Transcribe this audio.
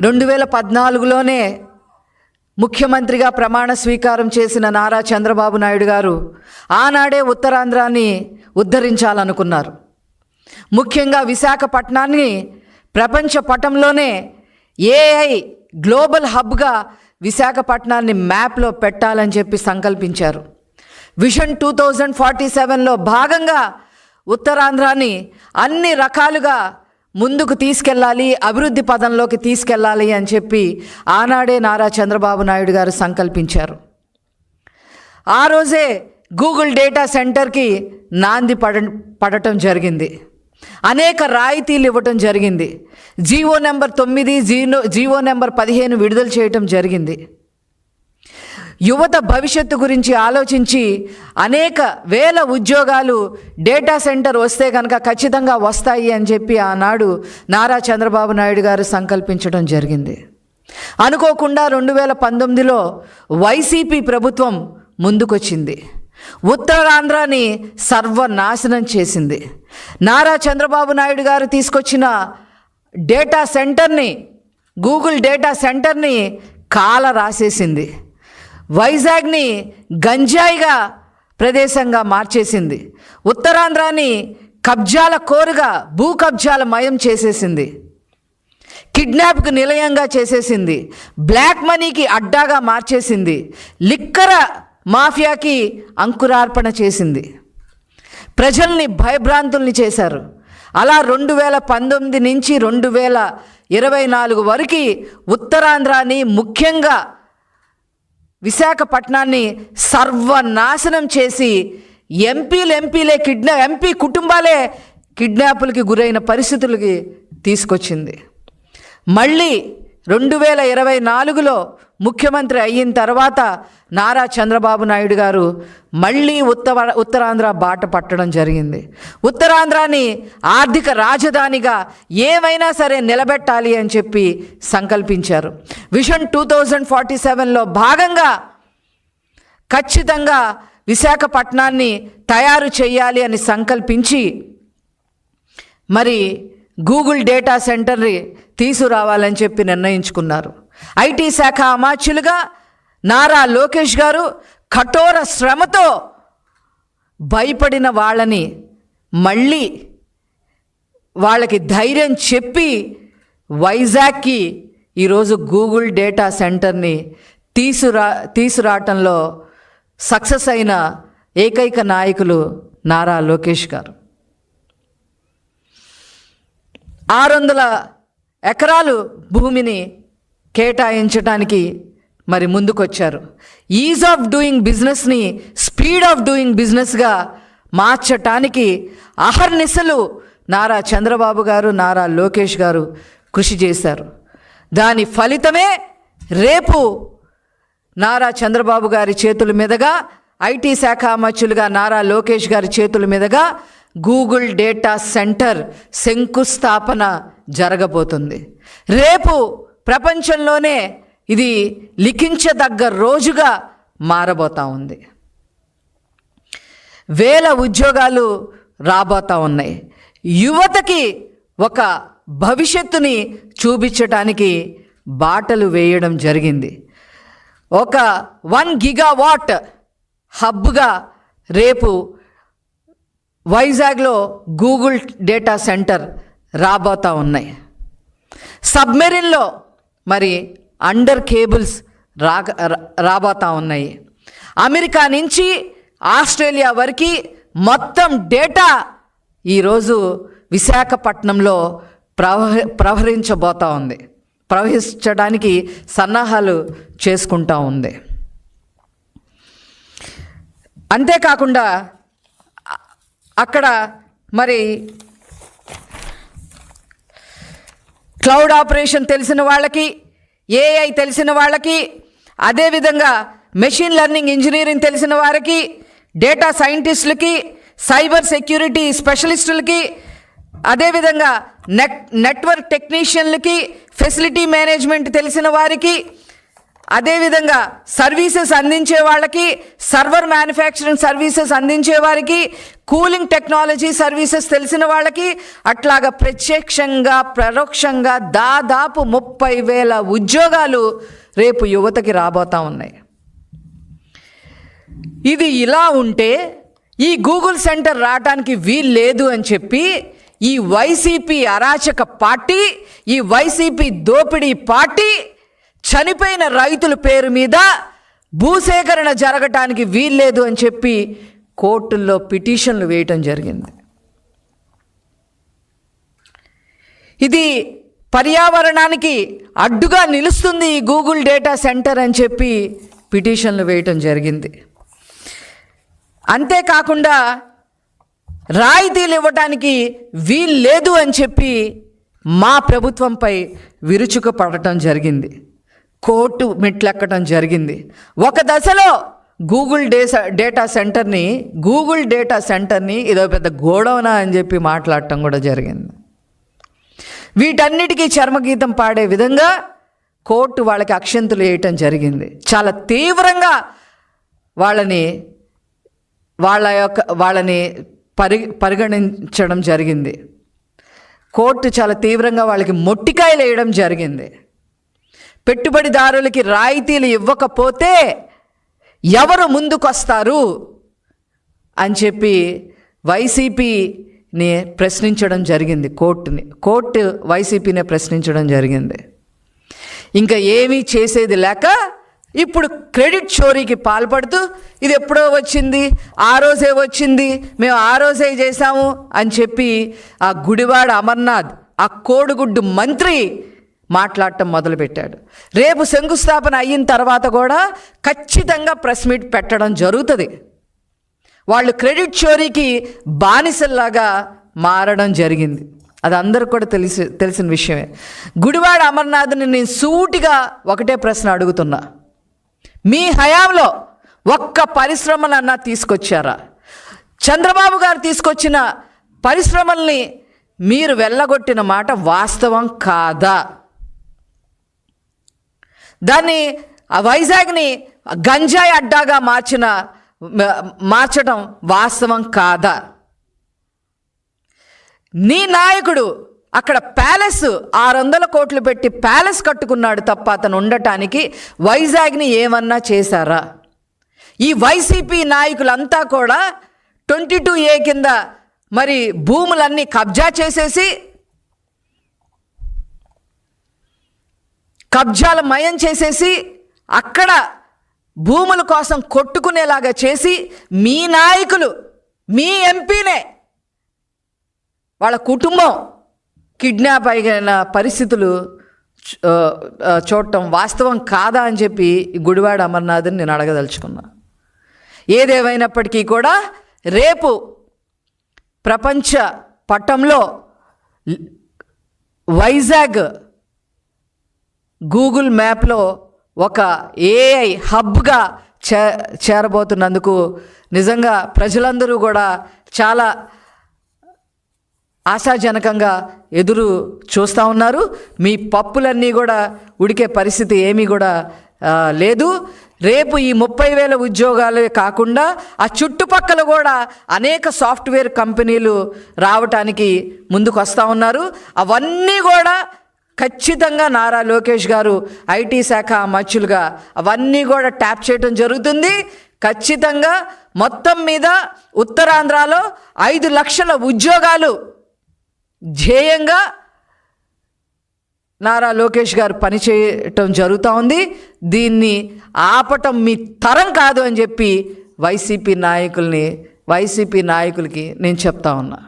2014లోనే ముఖ్యమంత్రిగా ప్రమాణ స్వీకారం చేసిన నారా చంద్రబాబు నాయుడు గారు ఆనాడే ఉత్తరాంధ్రాన్ని ఉద్ధరించాలనుకున్నారు. ముఖ్యంగా విశాఖపట్నాన్ని ప్రపంచ పటంలోనే ఏఐ గ్లోబల్ హబ్గా విశాఖపట్నాన్ని మ్యాప్లో పెట్టాలని చెప్పి సంకల్పించారు. విజన్ 2047లో భాగంగా ఉత్తరాంధ్రాన్ని అన్ని రకాలుగా ముందుకు తీసుకెళ్ళాలి, అభివృద్ధి పదంలోకి తీసుకెళ్ళాలి అని చెప్పి ఆనాడే నారా చంద్రబాబు నాయుడు గారు సంకల్పించారు. ఆ రోజే గూగుల్ డేటా సెంటర్కి నాంది పడటం జరిగింది. అనేక రాయితీలు ఇవ్వటం జరిగింది. జీవో నెంబర్ 9, జీవో నెంబర్ 15 విడుదల చేయటం జరిగింది. యువత భవిష్యత్తు గురించి ఆలోచించి అనేక వేల ఉద్యోగాలు డేటా సెంటర్ వస్తే కనుక ఖచ్చితంగా వస్తాయి అని చెప్పి ఆనాడు నారా చంద్రబాబు నాయుడు గారు సంకల్పించడం జరిగింది. అనుకోకుండా 2019లో వైసీపీ ప్రభుత్వం ముందుకొచ్చింది. ఉత్తరాంధ్రాని సర్వనాశనం చేసింది. నారా చంద్రబాబు నాయుడు గారు తీసుకొచ్చిన డేటా సెంటర్ని, గూగుల్ డేటా సెంటర్ని కాల రాసేసింది. వైజాగ్ని గంజాయిగా ప్రదేశంగా మార్చేసింది. ఉత్తరాంధ్రాని కబ్జాల కోరుగా, భూ కబ్జాల మయం చేసేసింది. కిడ్నాప్కి నిలయంగా చేసేసింది. బ్లాక్ మనీకి అడ్డాగా మార్చేసింది. లిక్కర మాఫియాకి అంకురార్పణ చేసింది. ప్రజల్ని భయభ్రాంతుల్ని చేశారు. అలా 2019 నుంచి 2024 వరకు ఉత్తరాంధ్రాని, ముఖ్యంగా విశాఖపట్నాన్ని సర్వనాశనం చేసి ఎంపీ కుటుంబాలే కిడ్నాపులకి గురైన పరిస్థితులకి తీసుకొచ్చింది. మళ్ళీ 2024లో ముఖ్యమంత్రి అయిన తర్వాత నారా చంద్రబాబు నాయుడు గారు మళ్ళీ ఉత్తరాంధ్ర బాట పట్టడం జరిగింది. ఉత్తరాంధ్రాని ఆర్థిక రాజధానిగా ఏమైనా సరే నిలబెట్టాలి అని చెప్పి సంకల్పించారు. విజన్ 2047లో భాగంగా ఖచ్చితంగా విశాఖపట్నాన్ని తయారు చేయాలి అని సంకల్పించి మరి గూగుల్ డేటా సెంటర్ని తీసుకురావాలని చెప్పి నిర్ణయించుకున్నారు. ఐటీ శాఖ అమాత్యులుగా నారా లోకేష్ గారు కఠోర శ్రమతో భయపడిన వాళ్ళని మళ్ళీ వాళ్ళకి ధైర్యం చెప్పి వైజాగ్కి ఈరోజు గూగుల్ డేటా సెంటర్ని తీసుకురావటంలో సక్సెస్ అయిన ఏకైక నాయకులు నారా లోకేష్ గారు. 600 ఎకరాలు భూమిని కేటాయించడానికి మరి ముందుకొచ్చారు. ఈజ్ ఆఫ్ డూయింగ్ బిజినెస్ని స్పీడ్ ఆఫ్ డూయింగ్ బిజినెస్గా మార్చటానికి అహర్నిశలు నారా చంద్రబాబు గారు, నారా లోకేష్ గారు కృషి చేశారు. దాని ఫలితమే రేపు నారా చంద్రబాబు గారి చేతుల మీదుగా, ఐటీ శాఖ అమత్యులుగా నారా లోకేష్ గారి చేతుల మీదుగా గూగుల్ డేటా సెంటర్ శంకుస్థాపన జరగబోతుంది. రేపు ప్రపంచంలోనే ఇది లిఖించదగ్గ రోజుగా మారబోతూ ఉంది. వేల ఉద్యోగాలు రాబోతూ ఉన్నాయి. యువతకి ఒక భవిష్యత్తుని చూపించడానికి బాటలు వేయడం జరిగింది. ఒక 1 గిగావాట్ హబ్గా రేపు వైజాగ్లో గూగుల్ డేటా సెంటర్ రాబోతూ ఉన్నాయి. సబ్మెరీన్లో మరి అండర్ కేబుల్స్ రాబోతూ ఉన్నాయి. అమెరికా నుంచి ఆస్ట్రేలియా వరకు మొత్తం డేటా ఈరోజు విశాఖపట్నంలో ప్రవహించడానికి సన్నాహాలు చేసుకుంటూ ఉంది. అంతేకాకుండా అక్కడ మరి క్లౌడ్ ఆపరేషన్ తెలిసిన వాళ్ళకి, ఏఐ తెలిసిన వాళ్ళకి, అదేవిధంగా మెషిన్ లెర్నింగ్ ఇంజనీరింగ్ తెలిసిన వారికి, డేటా సైంటిస్టులకి, సైబర్ సెక్యూరిటీ స్పెషలిస్టులకి, అదేవిధంగా నెట్వర్క్ టెక్నీషియన్లకి, ఫెసిలిటీ మేనేజ్మెంట్ తెలిసిన వారికి, అదేవిధంగా సర్వీసెస్ అందించే వాళ్ళకి, సర్వర్ మ్యానుఫ్యాక్చరింగ్ సర్వీసెస్ అందించే వారికి, కూలింగ్ టెక్నాలజీ సర్వీసెస్ తెలిసిన వాళ్ళకి, అట్లాగా ప్రత్యక్షంగా పరోక్షంగా దాదాపు 30,000 ఉద్యోగాలు రేపు యువతకి రాబోతా ఉన్నాయి. ఇది ఇలా ఉంటే ఈ గూగుల్ సెంటర్ రావటానికి వీలు లేదు అని చెప్పి ఈ వైసీపీ అరాచక పార్టీ, ఈ వైసీపీ దోపిడీ పార్టీ చనిపోయిన రైతుల పేరు మీద భూసేకరణ జరగటానికి వీల్లేదు అని చెప్పి కోర్టుల్లో పిటిషన్లు వేయటం జరిగింది. ఇది పర్యావరణానికి అడ్డుగా నిలుస్తుంది ఈ గూగుల్ డేటా సెంటర్ అని చెప్పి పిటిషన్లు వేయటం జరిగింది. అంతేకాకుండా రాయితీలు ఇవ్వటానికి వీలు లేదు అని చెప్పి మా ప్రభుత్వంపై విరుచుకు పడటం జరిగింది. కోర్టు మెట్లెక్కడం జరిగింది. ఒక దశలో గూగుల్ డేటా సెంటర్ని ఇదో పెద్ద గోడౌనా అని చెప్పి మాట్లాడటం కూడా జరిగింది. వీటన్నిటికీ చర్మగీతం పాడే విధంగా కోర్టు వాళ్ళకి అక్షంతులు వేయటం జరిగింది. చాలా తీవ్రంగా వాళ్ళని పరిగణించడం జరిగింది. కోర్టు చాలా తీవ్రంగా వాళ్ళకి మొట్టికాయలు వేయడం జరిగింది. పెట్టుబడిదారులకి రాయితీలు ఇవ్వకపోతే ఎవరు ముందుకొస్తారు అని చెప్పి వైసీపీని ప్రశ్నించడం జరిగింది. కోర్టు వైసీపీనే ప్రశ్నించడం జరిగింది. ఇంకా ఏమీ చేసేది లేక ఇప్పుడు క్రెడిట్ చోరీకి పాల్పడుతూ ఇది ఎప్పుడో వచ్చింది, ఆ రోజే వచ్చింది, మేము ఆ రోజే చేశాము అని చెప్పి ఆ గుడివాడ అమర్నాథ్, ఆ కోడిగుడ్డు మంత్రి మాట్లాడటం మొదలుపెట్టాడు. రేపు శంకుస్థాపన అయిన తర్వాత కూడా ఖచ్చితంగా ప్రెస్ మీట్ పెట్టడం జరుగుతుంది. వాళ్ళు క్రెడిట్ చోరీకి బానిసల్లాగా మారడం జరిగింది. అది అందరికి కూడా తెలిసిన విషయమే. గుడివాడ అమర్నాథ్ని నేను సూటిగా ఒకటే ప్రశ్న అడుగుతున్నా, మీ హయాంలో ఒక్క పరిశ్రమలన్నా తీసుకొచ్చారా? చంద్రబాబు గారు తీసుకొచ్చిన పరిశ్రమల్ని మీరు వెళ్ళగొట్టిన మాట వాస్తవం కాదా? దాన్ని వైజాగ్ని గంజాయి అడ్డాగా మార్చడం వాస్తవం కాదా? నీ నాయకుడు అక్కడ ప్యాలెస్ 600 కోట్లు పెట్టి ప్యాలెస్ కట్టుకున్నాడు తప్ప అతను ఉండటానికి వైజాగ్ని ఏమన్నా చేశారా? ఈ వైసీపీ నాయకులంతా కూడా 22A కింద మరి భూములన్నీ కబ్జా చేసేసి కబ్జాల మయం చేసేసి అక్కడ భూముల కోసం కొట్టుకునేలాగా చేసి మీ నాయకులు, మీ ఎంపీనే వాళ్ళ కుటుంబం కిడ్నాప్ అయిన పరిస్థితులు చూడటం వాస్తవం కాదా అని చెప్పి గుడివాడ అమర్నాథ్ని నేను అడగదలుచుకున్నా. ఏదేమైనప్పటికీ కూడా రేపు ప్రపంచ పటంలో వైజాగ్ గూగుల్ మ్యాప్లో ఒక AI హబ్గా చేరబోతున్నందుకు నిజంగా ప్రజలందరూ కూడా చాలా ఆశాజనకంగా ఎదురు చూస్తూ ఉన్నారు. మీ పప్పులన్నీ కూడా ఉడికే పరిస్థితి ఏమీ కూడా లేదు. రేపు ఈ 30,000 ఉద్యోగాలే కాకుండా ఆ చుట్టుపక్కల కూడా అనేక సాఫ్ట్వేర్ కంపెనీలు రావటానికి ముందుకు వస్తూ ఉన్నారు. అవన్నీ కూడా ఖచ్చితంగా నారా లోకేష్ గారు IT శాఖ మచ్చులుగా అవన్నీ కూడా ట్యాప్ చేయడం జరుగుతుంది. ఖచ్చితంగా మొత్తం మీద ఉత్తరాంధ్రలో 5 లక్షల ఉద్యోగాలు ధ్యేయంగా నారా లోకేష్ గారు పనిచేయటం జరుగుతూ ఉంది. దీన్ని ఆపటం మీ తరం కాదు అని చెప్పి వైసీపీ నాయకులకి నేను చెప్తా ఉన్నా.